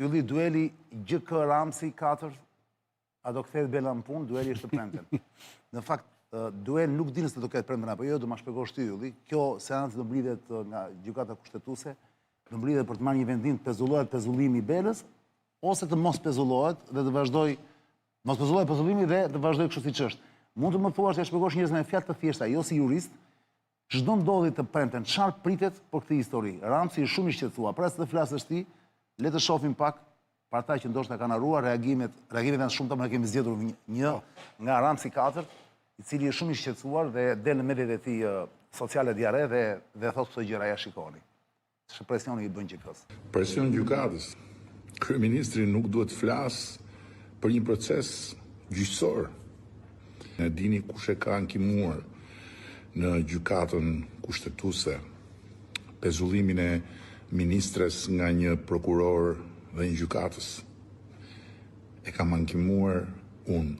Ylli, dueli GK Ramsi 4, a do kthehet Bela në punë, dueli është të premten. Në fakt, duel nuk di nëse do ketë premten apo jo, do ma shpjegosh ti, Ylli. Kjo seancë do mblidhet nga gjykata kushtetuese, do mblidhet për të marrë një vendim të pezullohet pezullimi i Belës, ose të mos pezullohet dhe të vazhdoj, mos pezullohet pezullimi dhe të vazhdoj kështu siç është. Mund të më thuash të shpjegosh njerëzve me fjalë të thjeshta, jo si jurist, çdo ndodhi të premten, çfarë pritet për këtë histori? Ramsi është shumë i shqetësuar, pra se të flasësh ti, le të shohim pak për ata që ndoshta kanë harruar reagimet janë shumë të më kemi zgjedhur një nga Ramsi 4, i cili është shumë i shqetësuar dhe del në mediat e tij sociale diare dhe thotë këto gjëra, ja shikoni. Çfarë presioni i bën GK-s? Presion gjykatës. Kryeministri nuk duhet të flasë për një proces gjyqësor. Ne dini kush e ka ankimuar në gjykatën kushtetuese pezullimin e ministres nga një prokuror dhe një gjykatës. E kam ankimuar unë,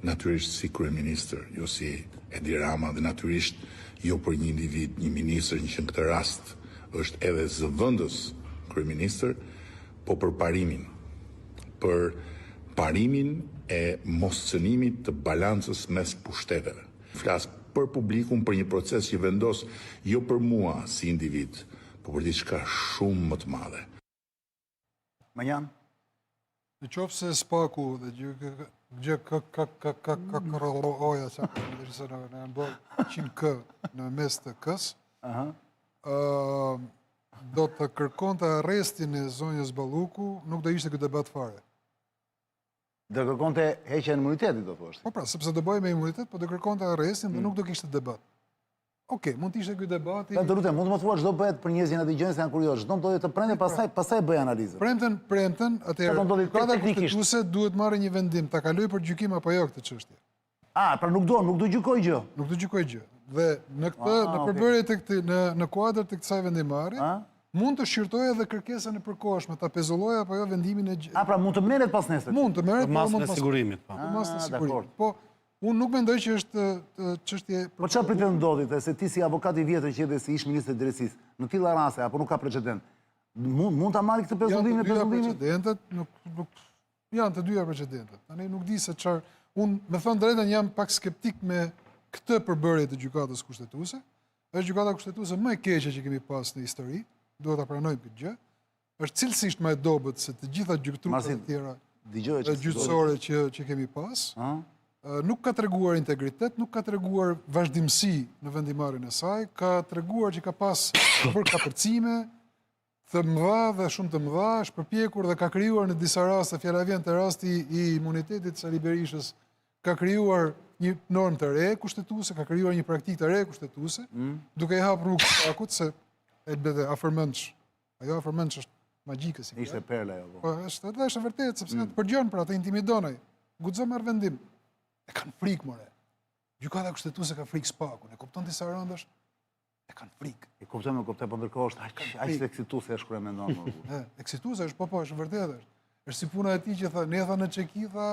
natyrisht si kryeministër, jo si Edi Rama, dhe natyrisht jo për një individ, një ministër, që në këtë rast është edhe zëvendës kryeministër, po për parimin. Për parimin e moscënimit të balancës mes pushteteve. Flas për publikun për një proces që vendos jo për mua si individ, po për diçka shumë më të madhe. Manjan? Në qofë se spaku dhe gjë k-k-k-k-k-k-k-k-k-k-oja sa në bërë 100 k në mes të kës, do të kërkon të arrestin e zonjës Balluku, nuk do ishte këtë debat fare. Do kërkon të heqja e imunitetit, do thoshte. Po pra, sepse do bëj me imunitet, po do kërkon të arrestin dhe nuk do kishte debat. Okej, mund të ishte ky debati. Ta lutem, mund të më thuash çdo bëhet për njerëzit që dëgjojnë se janë kurioz. Çdo ndodhi të premten, pastaj bëj analizën. Premten, atëherë gjykata kushtetuese duhet marrë një vendim, ta kaloj për gjykim apo jo këtë çështje. Pra nuk do gjykoj gjë. Nuk do gjykoj gjë. Dhe në këtë, në përbërje të këtij, në kuadër të kësaj vendimmarrje, mund të shqyrtojë edhe kërkesën e përkohshme, ta pezullojë apo jo vendimin e gjë. Pra mund të merret pas nesër. Mund të merret pas masën e sigurimit, po. Masën e sigurimit. Po unë nuk mendoj që është çështje. Po çfarë pritet të ndodhi, se ti si avokat i vjetër që edhe si ish ministri i drejtësisë, në tilla raste apo nuk ka precedent, mund ta marrë këtë pezullim në pezullimin? Janë të dyja precedentet. Tani nuk di se çfarë. Unë, me thënë drejtën, jam pak skeptik me këtë përbërje të gjykatës kushtetuese. Është gjykata kushtetuese më e keqe që kemi pas në histori, duhet ta pranojmë këtë gjë. Është cilësisht më e dobët se të gjitha gjykatrat e tjera gjyqësore që kemi pas. Nuk ka treguar integritet, nuk ka treguar vazhdimsi në vendimarrjen e saj, ka treguar që ka pas për kapërcime të mëdha dhe shumë të mëdha, është përpjekur dhe ka krijuar në disa raste, fjala vjen te rasti i imunitetit Sali Berishës, ka krijuar një normë të re kushtetuese, ka krijuar një praktikë të re kushtetuese, duke i hapur rrugë pakut se edhe afërmendsh. Ajo afërmendsh është magjike si. Ishte perla ajo. Po është vërtet sepse të përgjon pra të intimidonaj. Guxon marr vendim. E kanë frikë, more. Gjykata kushtetuese ka frikë spakun. E kupton disa rëndash? E kanë frikë. E kuptoj, po ndërkohë është aq eksituese është kur e mendon më. Eksituese është, po, është vërtet është. Është si puna e tij që tha, ne tha në Çeki tha,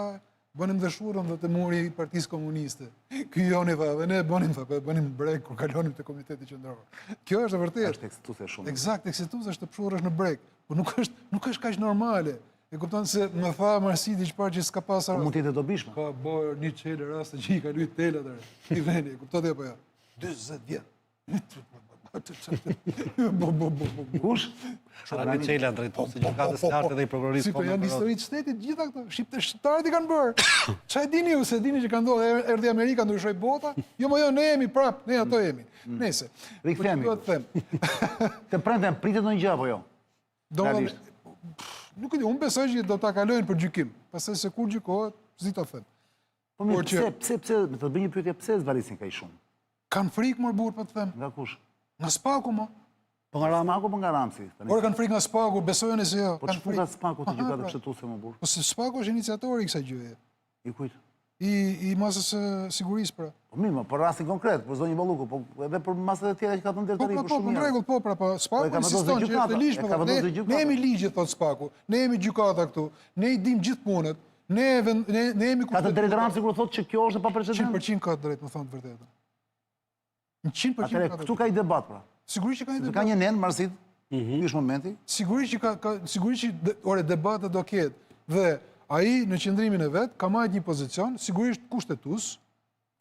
bënim dëshurën dhe të muri i Partisë Komuniste. Ky joni tha, dhe ne bënim breg kur kalonim te Komiteti Qendror. Kjo është vërtet. Është eksituese shumë. Eksakt, eksituese është të pshurrësh në breg. Po nuk është kaq normale. E kupton se më tha Marsidi çfarë që s'ka pasur. Po mund të jetë dobishme. Ka bërë një çelë raste që i ka luajt telat atë. I veni, e kupton apo jo? 40 vjet. Kush? Rani Çela drejtuesi gjykatës së lartë dhe i prokurorisë. Si po janë histori të shtetit gjitha këto. Shqiptarët i kanë bërë. Çfarë dini ju se dini që ka ndodhur erdhi Amerika ndryshoi bota? Jo, jo, ne jemi prap, ne ato jemi. Nëse. Rikthehemi. Të premten pritet ndonjë gjë apo jo? Nuk e di, unë besoj që do ta kalojnë për gjykim. Pastaj se kur gjykohet, zi ta them. Po mirë, pse, më të bëj një pyetje, pse zvarisin kaq shumë? Kanë frikë më burr, po të them. Nga kush? Nga spaku më. Po nga Rama apo nga Ramsi? Por kanë frikë nga spaku, besojeni se jo. Po çfarë ka spaku të gjykatë kushtetuese më burr? Po se spaku është iniciatori i kësaj gjëje. I kujt? I masës së sigurisë pra. Po mirë, për rastin konkret, për zonjën Balluku, po edhe për masat e tjera që ka thënë deri tani, po shumë mirë. Po, në rregull, po, pra, po, spaku insiston që është ligjshëm. Ne jemi ligje thot spaku. Ne jemi gjykata këtu. Ne i dim gjithë punët. Ne jemi ka të drejtë Ramsi kur thotë që kjo është pa precedent. 100% ka drejtë, më thon të vërtetën. 100% Atëre, këtu ka i debat, pra. Sigurisht që ka një Ka debat. një nen, Marsit, ky është momenti. Sigurisht që ore debatet do ketë dhe ai në qëndrimin e vet ka marrë një pozicion sigurisht kushtetues.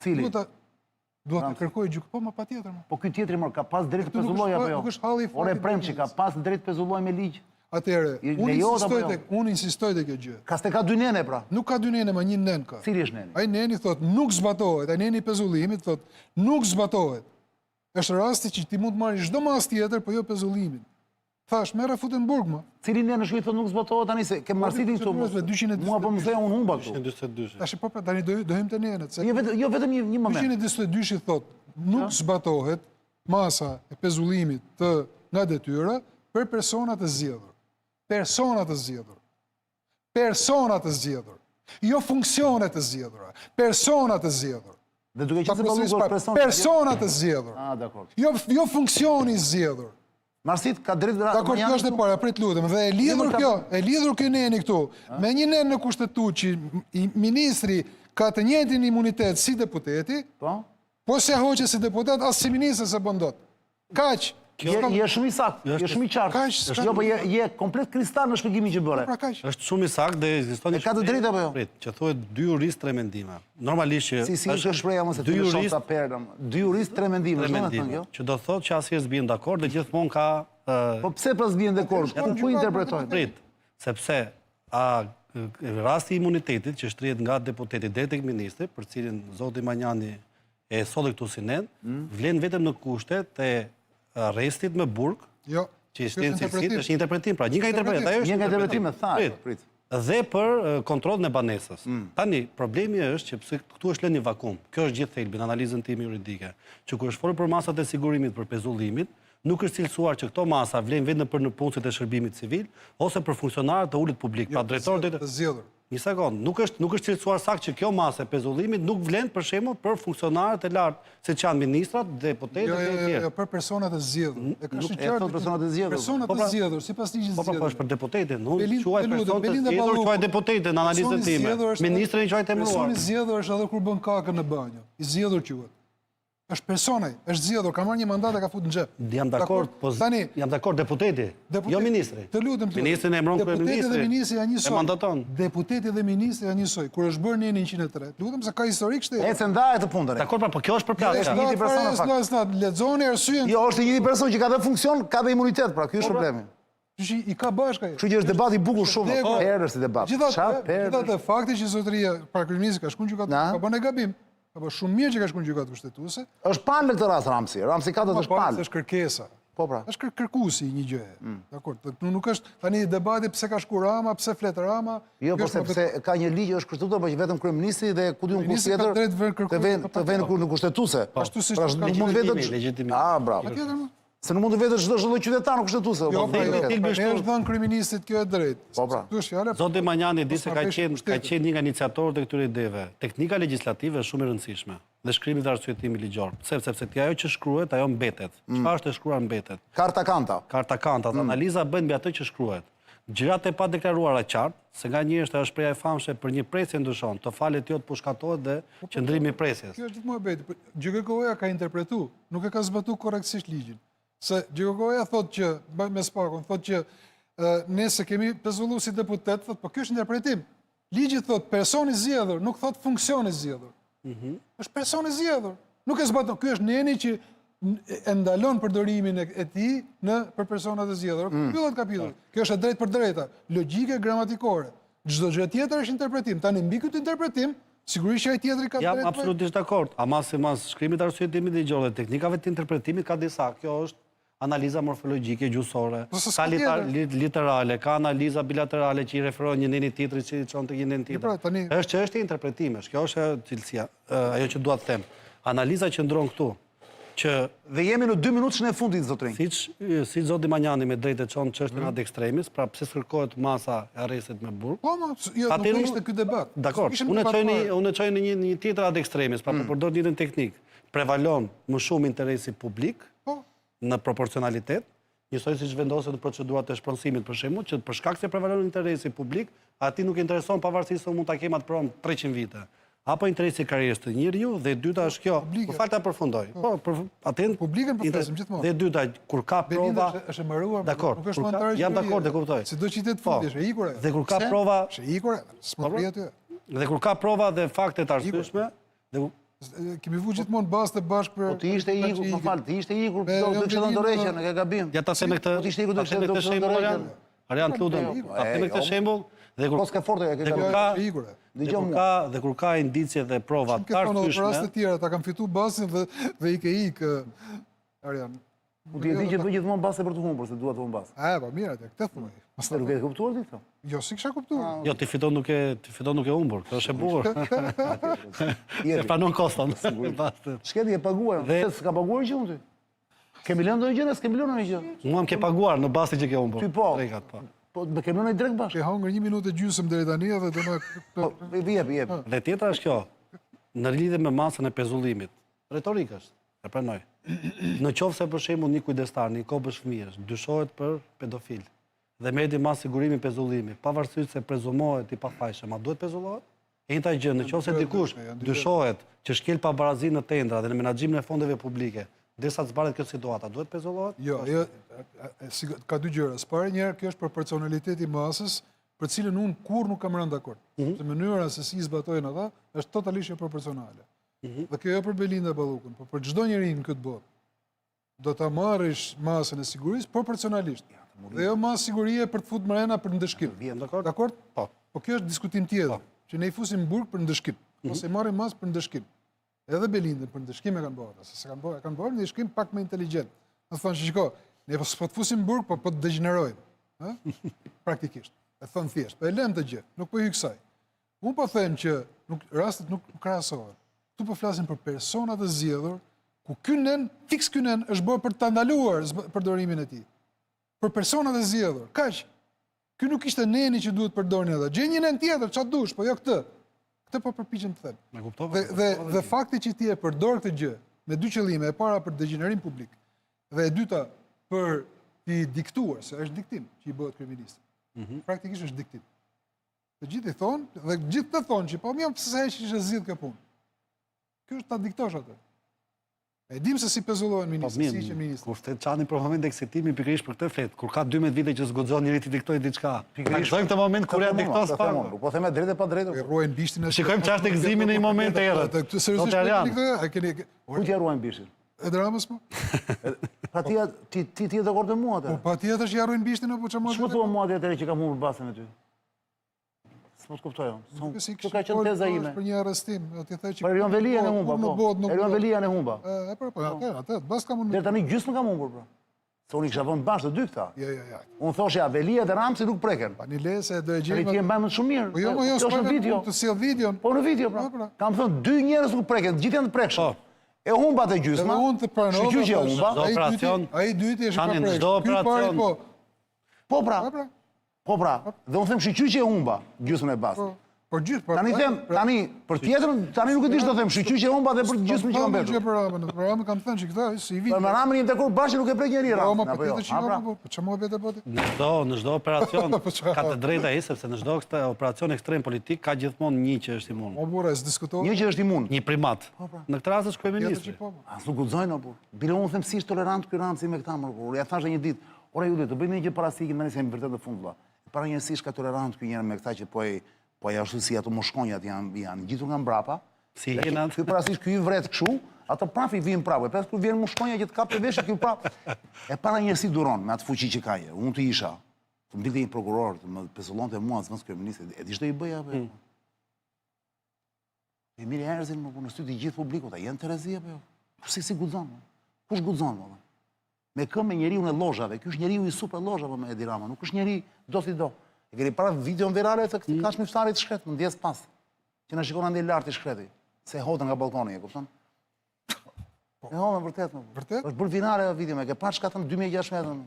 Cili? Duhet të kërkojë gjyk, po më patjetër. Po ky tjetri ka pas drejt Këtu nuk pezulloj është- apo jo? nuk është halli i Ore faktit Premçi ka të pas drejt pezulloj me ligj. Atëherë, lejohet apo jo? unë insistoj te kjo gjë. Ka s'te ka dy nene, pra. Nuk ka dy nene, ma një nen ka. Cili është neni? Ai neni thot nuk zbatohet, ai neni i pezullimit thot nuk zbatohet. Është rasti që ti mund të marrësh çdo mas tjetër, po jo pezullimin. Thash, merre futen burg më. Cili nen është i thot nuk zbatohet tani se ke Marsitin këtu. procedurës me 242. Mua po më thënë unë humba këtu. 142. Tash po tani do hym te nenet, se Jo vetëm një moment. 242 thot nuk zbatohet masa e pezullimit nga detyra për personat e zgjedhur. Personat e zgjedhur. Personat e zgjedhur. Jo funksionet e zgjedhura. Personat e zgjedhur. Dhe duke qenë se Balluku është person. Personat e zgjedhur. Ah, dakord. Jo funksioni i zgjedhur. Marsit ka drejt Dakor, kjo është e para, prit lutem. Dhe e lidhur ky neni këtu me një nen në kushtetut që ministri ka të njëjtin imunitet si deputeti, po se hoqe si deputet, as si ministri se bën dot. Kaq. Je shumë i saktë, je shumë i qartë. Jo, po je komplet kristal në shpjegimin që bëre. Pra kaq. Është shumë i saktë dhe ekziston një ka të drejtë apo jo? Prit, që thuhet dy juristë tre mendime. Normalisht që Si është shpreha mos e dy të shoh juristë sa perëm. Dy juristë tre mendime, tre çfarë thon mendime. kjo? Që do thotë që asnjë s'bien dakord dhe gjithmonë ka Po pse pas bien dakord? Ku interpretojnë? prit, sepse rasti i imunitetit që shtrihet nga deputeti deri tek ministri, për cilin zoti Manjani e solli këtu si nen, vlen vetëm në kushtet e arrestit me burg, Jo. që është një interpretim, pra një nga interpretet, ajo është Një nga interpretime tha, prit. dhe për kontrollin e banesës. Tani, problemi është që pse këtu është lënë një vakum. Kjo është gjithë thelbi në analizën time juridike, që kur është folur për masat e sigurimit për pezullimit, nuk është cilësuar që këto masa vlen vetëm për në punësit e shërbimit civil ose për funksionarët e ulët publik, pra drejtorët të zgjedhur. Një sekond, nuk është cilësuar saktë që kjo masë e pezullimit nuk vlen për shembull për funksionarët e lartë, siç janë ministrat, deputetët e tjerë. Jo, për personat e zgjedhur. E ka E thot personat e zgjedhur. Personat e zgjedhur, sipas ligjit Po zgjedhur. është për deputetin, unë Belin- quaj Belude, person të Belinda zgjedhur, Balluku. quaj deputetin në analizën Personi time. zgjedhur është- Ministri i quaj temëruar. Personi zgjedhur është edhe kur bën kakën në banjo. I zgjedhur quhet. Është personaj, është zgjedhur, ka marrë një mandat e ka futur në xhep. Jam dakord, po Tani, jam dakord deputeti, jo ministri. Të lutem. Ministrin e emëron Deputeti dhe kryeministri. ministri janë njësoj. E mandaton. Deputeti dhe ministri janë njësoj. Kur është bërë në 103, lutem se ka historik shteti. Ecë ndaje të punën. Dakord, pra, po kjo është për është plagë. një njëti person në fakt. Lexoni arsyen. Jo, është një person që ka dhe funksion, ka dhe imunitet, pra ky është problemi. I ka bashkë ai. Kështu që është debat i bukur shumë. Herë është debat. Gjithatë fakti që zotëria parakryeministri ka shkuar në gjykatë, ka bënë gabim. Apo shumë mirë që ka shkuar në gjykatë kushtetuese. Është palë këtë rast Ramsi. Ramsi ka të është palë. Është kërkesa. Po pra. Është kërkuesi një gjëje. Dakor. Nuk është tani debati pse ka shkuar Rama, pse flet Rama. Jo, po sepse ka një ligj është kushtetuar, por që vetëm kryeministri dhe ku diun kush tjetër të vënë në kushtetuese. Ashtu siç pra nuk mund vetë. Legjitimi. Ah, bravo. Se nuk mund të vetë çdo qytetar në kushtetuese. Jo, është dhënë kryeministrit kjo e drejtë. Po pra. Zoti Manjani di se ka qenë një nga iniciatorët e këtyre ideve. Teknika legjislative është shumë e rëndësishme dhe shkrimi dhe arsyetimi ligjor. Pse? Sepse ti ajo që shkruhet, ajo mbetet. Çfarë është e shkruar mbetet? Karta kanta. Karta kanta, analiza bën mbi atë që shkruhet. Gjërat e pa deklaruara qartë, se nganjëherë është ajo shpreha e famshme për një presje ndryshon, të falet jo të pushkatohet dhe qëndrimi i presjes. Kjo është muhabeti. GKK-ja ka interpretuar, nuk e ka zbatuar korrektisht ligjin. Se GKK-ja thotë që me spakun, thotë që nëse kemi pezulluar si deputet, thotë, po kjo është interpretim. Ligji thotë personi zgjedhur, nuk thotë funksioni zgjedhur. Është personi zgjedhur. Nuk e zbaton. Ky është neni që e ndalon përdorimin e tij për personat e zgjedhur. Mbyllet kapitulli. Kjo është e drejtë për drejta, logjike gramatikore. Çdo gjë tjetër është interpretim. Tani mbi këtë interpretim, sigurisht që ai tjetri ka drejtë. Jam absolutisht dakord. Ama sipas shkrimit të arsyetimit ligjor dhe teknikave të interpretimit ka disa. Kjo është analiza morfologjike gjusore, ka literale, ka analiza bilaterale që i referon një neni tjetrit që i çon tek një nen tjetër. Është çështje interpretimesh. Kjo është cilësia, ajo që dua të them. Analiza që ndron këtu, që dhe jemi në 2 minutën e fundit zotrin. Si zoti Manjani me drejtë çon çështjen ad extremis, pra pse kërkohet masa e arrestit me burg. Po, jo, nuk ishte ky debat. Dakor. Unë çoj në një tjetër ad extremis, pra po përdor një teknik. Prevalon më shumë interesi publik në proporcionalitet, njësoj siç vendoset në procedurat e shpronësimit për shembull, që për shkak se prevalon interesi publik, atij nuk intereson pavarësisht se mund ta kemë atë pron 300 vite. apo interesi i karrierës të njeriu, dhe e dyta është kjo, për fal ta përfundoj. Po, atent Publikën përflasim gjithmonë. Dhe e dyta, kur ka Belinda prova, është e mbaruar, dakor, nuk është më antarë jam dakord, e kuptoj. Sido qytet fundi, është e ikur. Dhe kur ka prova, është e ikur, s'më pri aty. dhe kur ka prova dhe fakte të arsyeshme, dhe Kemi vu gjithmonë bazë të bashkë për... Po ti ishte ikur, më falë, ti ishte ikur, do të kështën dorëheqjen, e ke gabim. ja ta them me këtë, Po ti ishte ikur, do ta them me të këtë kështën shembull, dorëheqjen. Arian, të lutem, ta them me këtë shembull, dhe kur Po s'ke forte, e ke dhe kur gabim. ka është e ikur. dhe kur ka indicje dhe prova Shumë të ke thonë për rast të arsyeshme, tjera, ta kam fitu basin dhe i ke ikë, Arian. Po ti e di që bëj gjithmonë base për të humbur, se dua të humb base. Po mirë atë, këtë thuaj. Se nuk e ke kuptuar ti këtë? Jo, si kisha kuptuar. jo, ti fiton nuk e humbur, kjo është e bukur. E pranon koston. Shketi e paguar, se s'ka paguar që unë ty. Kemi lënë ndonjë gjë, s'kemi lënë ndonjë gjë. Mua më ke paguar në bazë që ke humbur. Ty po. Trekat, po. Po me kemi lënë drejt bashkë. Ke hangër 1 minutë e gjysmë deri tani dhe do më... Po, jep. Dhe tjetra është kjo, në lidhje me masën e pezullimit, retorikë është, e pranoj. Në qoftë se për shembull një kujdestar, një kopësh fëmijësh, dyshohet për pedofil, dhe merret mas sigurimi pezullimi, pavarësisht se prezumohet i pafajshëm, a duhet pezullohet? E njëjta gjë, në qoftë se dikush dyshohet që shkel pabarazi në tendra dhe në menaxhimin e fondeve publike, derisa të zbaret kjo situata, duhet pezullohet? Jo, ka dy gjëra. S'pare njerë, kjo është për personaliteti masës, për cilën unë kur nuk kam rënë dakord. Se mënyra se si zbatojnë ata, është totalisht jo proporcionale. Dhe kjo jo për Belinda Ballukun, por për çdo njeri në këtë botë. Do ta marrësh masën e sigurisë proporcionalisht. Dhe jo masë sigurie për të futur mrena për ndëshkim. Dakord? Po. Po kjo është diskutim tjetër, që ne i fusim burg për ndëshkim, ose marrim masë për ndëshkim. Edhe Belinda për ndëshkim e kanë bërë, ose se kanë bërë ndëshkim pak më inteligjent. Do thonë shiko, ne po të fusim burg, po të degenerojmë, ë? Praktikisht. E thon thjesht, po e lëm të gjë, nuk po hy kësaj. Unë po them që rastet nuk krahasohen. Tu po flasim për persona të zgjedhur, ku fiks ky nen është bërë për ta ndaluar përdorimin e tij. Për persona të zgjedhur, kaq. Ky nuk ishte neni që duhet përdorni ata. Gjej një nen tjetër, ç'a dush, po jo këtë. Këtë po përpiqem të them. Me kuptova. Dhe fakti që ti e përdor këtë gjë me dy qëllime, e para për degenerim publik dhe e dyta për t'i diktuar, se është diktim që i bëhet kryeministit. Praktikisht është diktim. Të gjithë i thonë, dhe gjithë të thonë që po më jam pse që ishte zgjidh kjo punë. Ky është ta diktosh atë. E dim se si pezullohen ministri, si që ministri. Kur flet çani për moment e ekzekutimi pikërisht për këtë flet, kur ka 12 vite që zguxon njëri ti diktoj diçka. Pikërisht këtë moment kur ja dikton s'pa. Po them drejt e pa drejt. E ruajnë bishtin e... Shikojmë çfarë gëzimin në një moment e errët. Seriozisht, ku t'ja ruajnë bishtin? E dramës më? Pa ti e dakord me mua atë? Po pa tjetër që ja ruajnë bishtin apo çfarë? Ç'më thua mua atëherë që kam humbur basën e ty? S'mo të kuptoj. Kjo ka qenë teza ime. Për një arrestim, aty thaj që... Po Erion Velia në humba, po. Erion Velia në humba. Atë, bas kam unë... Deri tani gjysmë kam humbur, pra. Se unë i kisha vënë bashkë të dy këta. Ja. Unë thoshe, Velia dhe Ramsi nuk preken. Pa një lese, do e Tani gjejmë... ti e mbajmë shumë mirë. Po jo, është në video. Të sjell videon. Po në video, pra. Kam thënë, 2 njerëz nuk preken, gjithë janë të prekshëm. E humba të gjysma. Edhe unë të pranova. Shqyqy që humba. Ai dyti është pa çdo operacion. Po pra. Dhe unë them shqyqy që e humba gjysmën e bastë. Po gjithë, tani për tjetërën, tani nuk e di ç'do them, shqyqy që e humba dhe për gjysmën që kam mbetur. Në programën kam thënë që këta si i vit. Po me Ramën jemi dakord bashkë nuk e prek njëri Ramën. Po tjetër që po ç'mo bëhet apo ti? Në çdo operacion ka të drejta ai sepse në çdo operacion ekstrem politik ka gjithmonë një që është imun. O burra, s'diskutohet. Një që është imun. Një primat. Në këtë rast është kryeministri. As nuk guxojnë apo. Bile unë them si është tolerant ky Ramsi me këta më kur. Ja thashë një ditë, ora ju të bëjmë një gjë parasikin, më nesër vërtet në fund valla. Para njësisht ka tolerant ky njerëz me këta që po ja ashtu si ato moshkonjat janë gjitur nga mbrapa. Si jena. Ky parasisht ky i vret kështu, ato prafi vijnë prapë. Pas kur vjen moshkonja që të kapë veshë ky prapë. E para njësi duron me atë fuqi që ka. Unë të isha, të mbillte një prokuror, të më pezullonte mua as kryeministri. E di ç'do i bëja apo? E mirë erzin më në sy të gjithë publikut, a janë Terezi apo jo? Si guxon? Kush guxon valla? Me këmbë njeriu në llozhave. Ky është njeriu i super llozhave me Edi Rama, nuk është njeri do si do. E keni para videon virale të këtij kashmiftarit të shkret, më ndjes pas. Që na shikon andej lart i shkreti, se hodën nga balkoni, e kupton? E hodën vërtet. Vërtet? Është bërë virale ajo video, më ke parë çka thon 2016.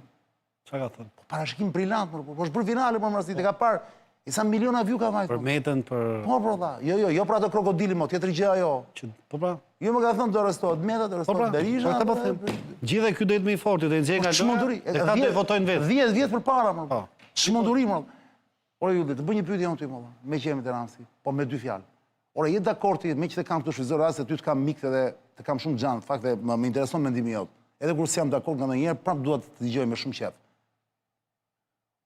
Çka ka thënë? Parashikim brillant, po është bërë virale për mërësit, e ka parë, i sa miliona view ka vajtë. Për metën, për... Po, dha, jo për ato krokodili, mo, tjetër gjë ajo. Po pra? Jo më ka thënë do arrestohet Meta, do arrestohet Berisha. Po pra, gjithë ky do jetë më i fortë, do nxjerrë nga çmenduri. E ata do votojnë vetë. 10 vjet përpara, më. Çmenduri, më. Ora ju të bëj një pyetje unë ty, më. Me qenë të Ramsi, po me 2 fjalë. Ora, jetë dakord ti, me që të kam këtu shfrytëzoj rast se ty të kam mikë dhe të kam shumë gjanë, në fakt dhe më intereson mendimi jot. Edhe kur s'jam dakord nga ndonjëherë, prapë dua të dëgjoj me shumë qejf.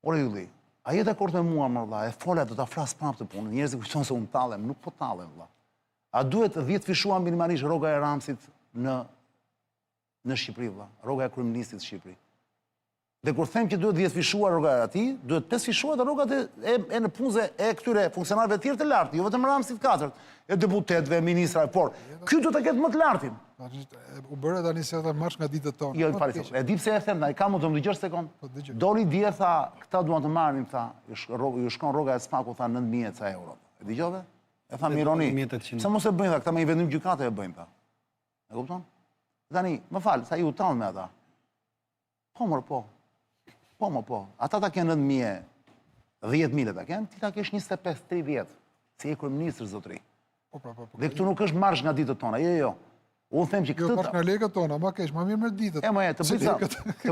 Ora Ylli, a je dakord me mua më vëlla? E fola do ta flas prapë të punën. Njerëzit kur thonë se unë tallem, nuk po tallem vëlla. A duhet 10 fishuar minimalisht rroga e Ramsit në Shqipëri vëlla, rroga e kryeministit të Shqipërisë? Dhe kur them që duhet 10 fishuar rroga e atij, duhet 5 fishuar të rrogat e në punëse e këtyre funksionarëve të tjerë të lartë, jo vetëm Ramsit 4, e deputetëve, ministra, por ky do ta ketë më të lartin. U bëre tani se ata marsh nga ditët tona. Jo, fali. E di pse e them, ai ka mund të më dëgjosh sekond. Doli dje tha, këta duan të marrin, tha, ju shkon rroga e Spaku, tha 9.000 ca euro. E dëgjove? E tha mironi. Pse mos e bëjnë tha, këta me i vendim gjykate e bëjnë tha. E kupton? Tani, më fal, sa ju tall me ata. Po mor po. Po më po. Ata ta kenë 9.000, 10.000 ta kenë, ti ta kesh 25-30. Si e kryeministër zotëri. Dhe këtu nuk është marsh nga ditët tona. Jo. Unë them që Jo, marsh nga lekët tona, ma kesh, ma mirë me ditët. E më e, të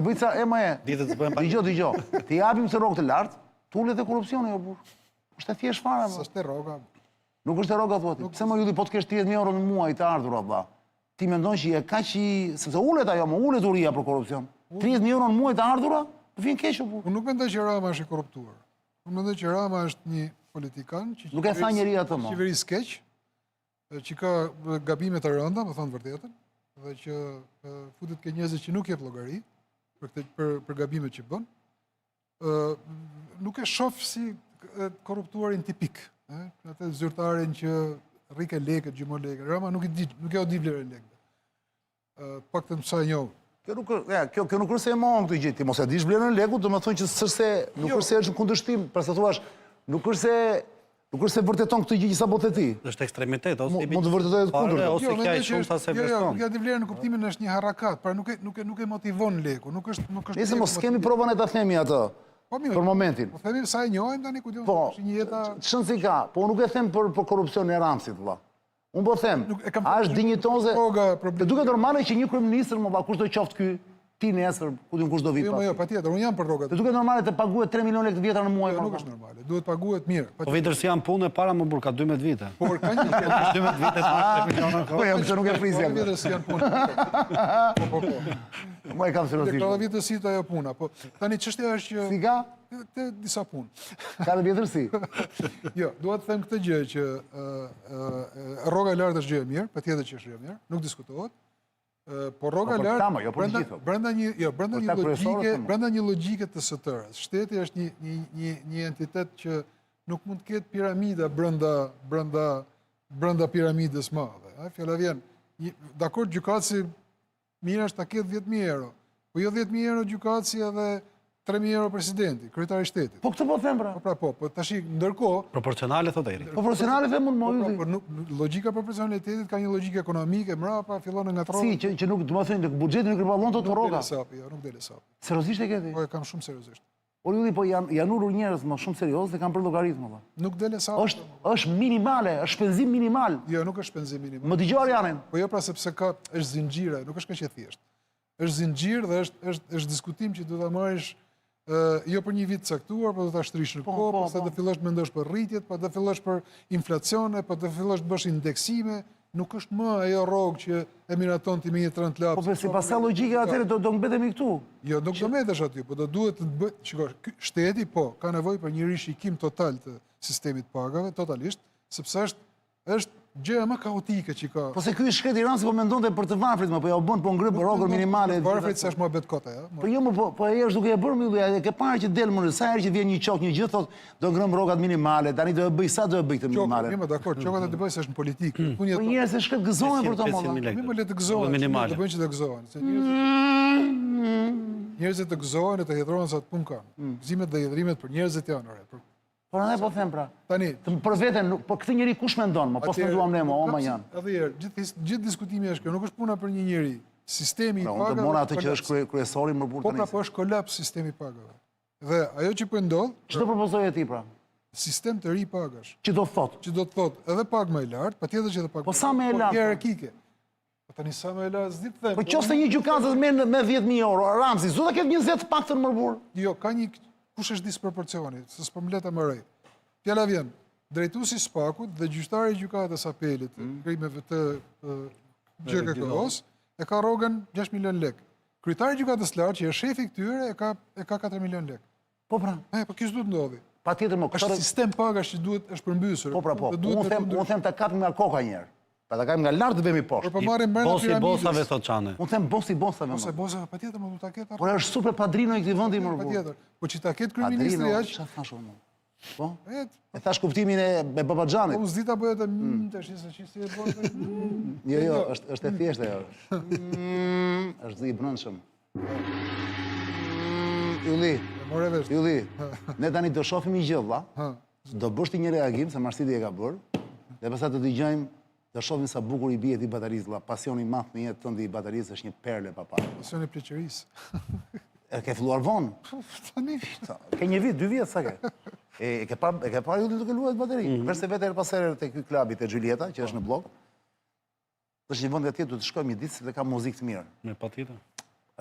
bëjca, e më e. Ditët të bëjmë Dëgjoj. Të japim të rrogë të lartë, tullet e korupcioni, jo burr. Është e thjesht fare. S'është e rroga. Nuk është e rroga thoti. Pse më Ylli po të kesh 30.000 euro në muaj të ardhur valla? Ti mendon që je kaq i, sepse ulet ajo, më ulet uria për korrupsion. 30.000 euro në muaj të ardhura, vjen keq u burr. Unë nuk mendoj që Rama është i korruptuar. Unë mendoj që Rama është një politikan që Nuk e tha njeri atë më. Qeverisë keq, që ka gabime të rënda, më thonë vërtetën, dhe që futet ke njerëz që nuk jep llogari për gabimet që bën. Nuk e shoh si korruptuarin tipik, atë zyrtarin që rrike lekët, gjymon lekët. Rama nuk e di vlerën e lekëve. Paktën sa e njoh. Kjo nuk është se e mohon këtë gjë. Ti mos e dish vlerën e lekut, do të thonë që s'është nuk është se është në kundërshtim, për sa thuash, nuk është se vërteton këtë gjë që sapo the ti. Është ekstremitet ose mund të vërtetojë të kundërt. Ose kja e shumë sa se vlerëson. Jo, nuk vlerën në kuptimin është një harakat, pra nuk e motivon leku, nuk është. Nëse mos kemi provën e ta themi atë. Për momentin. Po themi sa e njohim tani ku diun është një jeta. Ç'në si ka, po nuk e them për korrupsionin e Ramsit vëlla. Unë po them, a është dinjitoze? Të duket normale që një kryeministër më kush do qoftë ky, ti nesër, ku diun kush do vi pas. Jo, patjetër, unë jam për rrogat. Të duket normale të paguhet 3 milionë lekë të vjetra në muaj. Nuk është normale, duhet paguhet mirë. Po vetër si janë punë para më burr ka 12 vite. Por ka një 12 vite të 3 miliona. Po jam se nuk e prisja. Vetër si janë punë. Po. Mo e kam seriozisht. Ka vjetësi të ajo puna, po tani çështja është që si ka? Te disa punë. Ka dhe vjetërsi. Jo, dua të them këtë gjë që rroga e lartë është gjë e mirë, patjetër që është gjë e mirë, nuk diskutohet. Por rroga e lartë brenda një logjike të STR-s. Shteti është një entitet që nuk mund të ketë piramida brenda piramidës madhe. Fjala vjen, dakord gjykatësi mirë është ta ketë 10.000 euro, po jo 10.000 euro gjykatësi edhe 3.000 euro presidenti, kryetari i shtetit. Po këtë po them pra. Po tash ndërkohë proporcionale thotë Eri. Proporcionale them unë më Por logjika e proporcionalitetit ka një logjikë ekonomike, mbrapa fillon nga ngatrohet. Si që nuk, domethënë buxheti nuk rrëballon të rroga. Nuk dele sapi. Seriozisht e ke ti? Po e kam shumë seriozisht. Por Ylli, po janë ulur njerëz më shumë serioz dhe kanë bërë llogaritmë valla. Nuk dele sapi. Është minimale, është shpenzim minimal. Jo, nuk është shpenzim minimal. Më dëgjoj Arianin. Po jo, pra sepse është zinxhire, nuk është kaq e thjeshtë. Është zinxhir dhe është diskutim që duhet ta marrësh jo për një vit caktuar, po do ta shtrish në kohë, pastaj do fillosh të mendosh për rritjet, po do fillosh për inflacione, po do fillosh të bësh indeksime, nuk është më ajo rrogë që e miraton ti me një 30 lapë. Po sipas sa logjike atëherë do mbetemi këtu. Jo, nuk do mbetesh aty, po do duhet të bëj, shikosh, shteti ka nevojë për një rishikim total të sistemit pagave, totalisht, sepse është gjëja më kaotike që ka. Po se ky shkret i Ramsit po mendonte për të varfrit më, po ja u bën po ngryp rrogën minimale. Varfrit s'është më bet kota, ja. Po jo më po ai është duke e bërë Ylli, ai ke parë që del më sa herë që vjen një çok një gjë thotë do ngrëm rrogat minimale, tani do e bëj sa do e bëj këtë minimale. Jo, dakord, çokat do të bëj se është në politikë. Po njerëz se shkret gëzohen për to më. Më le të gëzohen. Do bëjnë që të gëzohen, se njerëzit të gëzohen e të hedhrohen sa të punë kanë. Gëzimet dhe hedhrimet për njerëzit janë orë. Por ne po them pra. Tani, për veten, po këtë njeri kush mendon, më po menduam ne, o më janë. Edhe herë, gjithë diskutimi është kjo, nuk është puna për një njeri. Sistemi i pagave. Unë të mora atë që është kryesori më burr tani. Po është kolaps sistemi i pagave. Dhe ajo që po ndodh, ç'do propozojë ti pra? Sistem të ri pagash. Që do të thotë edhe pagë më e lartë, patjetër që edhe pagë. Po sa më e lartë? Hierarkike. Po tani sa më e lartë s'di të them. Po qoftë një gjykatës me 10.000 euro, Ramsi, s'do ta ketë 20 paktën më burr. Jo, ka një kush është disproporcioni, se s'po më le ta mëroj. Fjala vjen, drejtuesi Spakut dhe gjyqtari i gjykatës apelit, krimeve të GKK-s, e ka rrogën 6 milion lek. Kryetari i gjykatës lartë, që është shefi i këtyre, e ka 4 milion lek. Po pra, Po kish duhet ndodhi. patjetër më Është sistem pagash që duhet është përmbysur. Po pra po. Unë them ta kapim nga koka një herë. Pa ta kapim nga lart dhe vemi poshtë. Po marrim brenda Bosi piramidës. bosave thot Çane. Unë them bosi bosave. Ose bosa patjetër më duhet ta ketë. Por është super padrino i këtij vendi më. Patjetër. Po që ta ketë kryeministri aq. Çfarë thash unë? Po? E thash kuptimin e Babaxhanit. po s'dita bëhet tash si e bën. Jo, është e thjeshtë ajo. Është i brëndshëm. Ylli, ne tani do shohim një gjë vlla. Do bësh ti një reagim se Marsidi e ka bërë. Dhe pastaj do dëgjojmë, do shohim sa bukur i bie ti batarisë vlla. Pasioni i madh në jetë tënde i batarisë është një perle papa. Pasioni i pleqërisë. E ke filluar vonë. Tani Ke një vit, 2 vjet sa ke. E ke parë Yllin duke luajtur bateri. Përse vetë her pas here te ky klubi te Julieta, që është në blok. Është një vend atje do të shkojmë një ditë dhe ka muzikë të mirë. Me patjetër.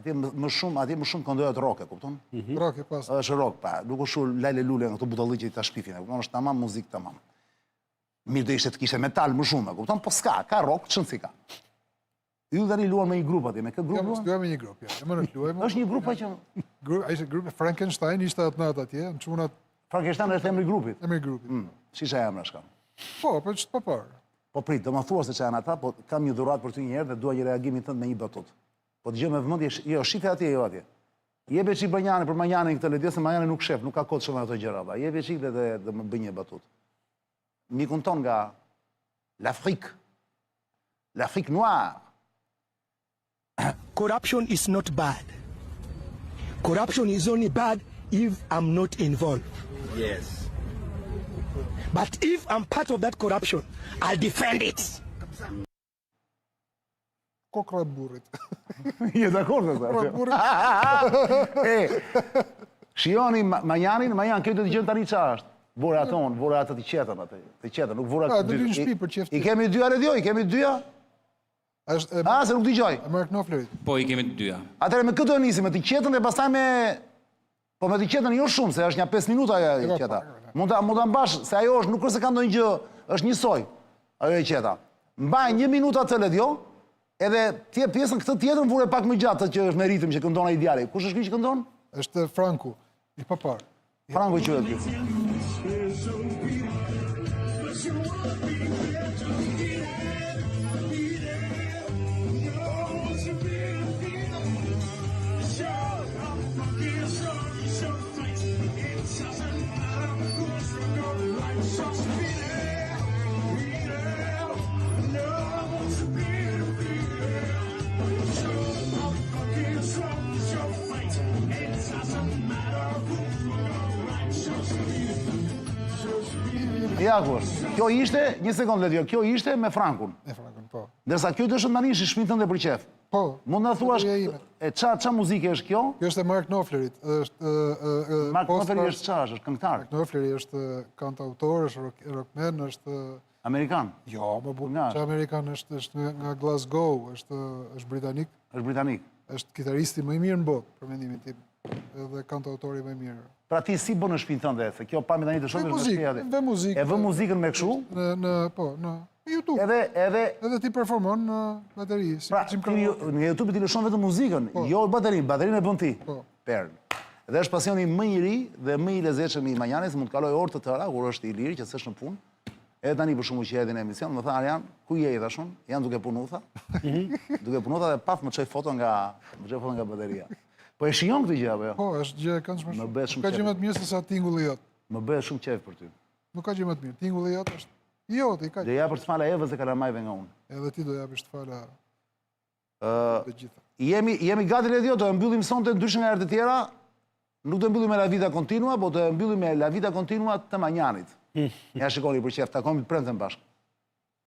Atje më shumë këndoja të rock, e kupton? rock pas. Është rock, pa, nuk është lale lule nga këto butalliqe që ta shpifin, e kupton? Është tamam muzikë tamam. Mirë do ishte të kishte metal më shumë, e kupton? Po s'ka, ka rock, ç'në si ka. Ju tani luan me një grup atje, me kë grup? Jam studiuar me një grup, ja. Më në luajmë. Është një grup që Ishte grupi Frankenstein, ishte atë natë atje, në çunat Frankenstein është emri i grupit. e me grupit. Shisha emrash kam. Po ç'të pa parë. Po prit, do më thua se ç'janë ata, po kam një dhuratë për ty një herë dhe dua një reagimin tënd me një batutë. Po dëgjoj me vëmendje, jo, shife atje, jo atje. Jebe çik Banjani për Banjanin këtë lëdje, se Banjani nuk shef, nuk ka kohë të shohë ato gjëra valla. Jebe çik dhe më bëj një batutë. Mikun ton nga l'Afrique. L'Afrique noire. Corruption is not bad. Corruption is only bad if I'm not involved. Yes. But if I'm part of that corruption, I'll defend it. Kokra e burrit. Je dakord me Kokra e sa? burrit. Shihoni Majanin, Majan këtu dëgjon tani çfarë është. Vura aton, vura atë të qetën atë. Të qetën, nuk vura Do të në shtëpi për çeft. I kemi dy radio, i kemi dyja? Është Se nuk dëgjoj. Mark Knopflerit. Po i kemi të dyja. Atëherë me këtë do nisim, me të qetën dhe pastaj me po me të qetën jo shumë, se është një 5 minuta ajo e qeta. Mund ta mbash, se ajo është nuk është se ka ndonjë gjë, është njësoj. Ajo e qeta. Mbaj 1 minutë atë radio, edhe ti pjesën këtë tjetër vure pak më gjatë që është me ritëm që këndon ai djali. Kush është ky që këndon? Është Franku, i pa parë. Franco quhet ky. Ja kur, kjo ishte, një sekundë Ledio, kjo ishte me Frankun. E Frankun, po. Ndërsa kjo dëshën tani ishi shpintën dhe për qef. Po. Mund na thuash, Historia ime. e qa muzike është kjo? Kjo është e Mark Knopflerit. Është Mark Knopfleri është çfarë, është këngëtar, Mark Knopfleri është kantautor, është rockman, është amerikan, jo, më bu. Nga? Që amerikan është nga Glasgow, është britanik, është britanik. është kitaristi më i mirë në botë, për mendimin tim. Edhe kantautori më i mirë. Pra ti si bën në shpinë tënde, se kjo pami tani të shohim Vë muzikë. E vë muzikën me kështu, Në YouTube. edhe Ti performon në bateri. pra në YouTube ti lëshon vetëm muzikën, jo baterinë e bën ti. Po. Perl. Dhe është pasioni më i ri dhe më i lezetshëm i Manjanit, mund të kaloj orë të tëra kur është i lirë që s'është në punë. Edhe tani për shkakun që hedhin në emision, më tha Arjan, ku je thashun? Janë duke punu tha. Duke punu tha dhe paf më çoj foto nga bateria. Po e shijon këtë gjë apo jo? Po, është gjë e këndshme Më shumë. bëhet shumë Ka gjë më të mirë se sa tingulli jot. Më bëhet shumë qejf për ty. Nuk ka gjë më të mirë. Tingulli jot është jot, i ka. Dhe ja për të fala Evës e kalamajve nga unë. Edhe ti do japësh të fala të gjitha. Jemi gati Ledio, do e mbyllim sonte ndryshe nga herët e tjera. Nuk do mbyllim me La Vida Continua, po do e mbyllim me La Vida Continua të Manjanit. Ja shikoni për qef, takomi të premten bashkë.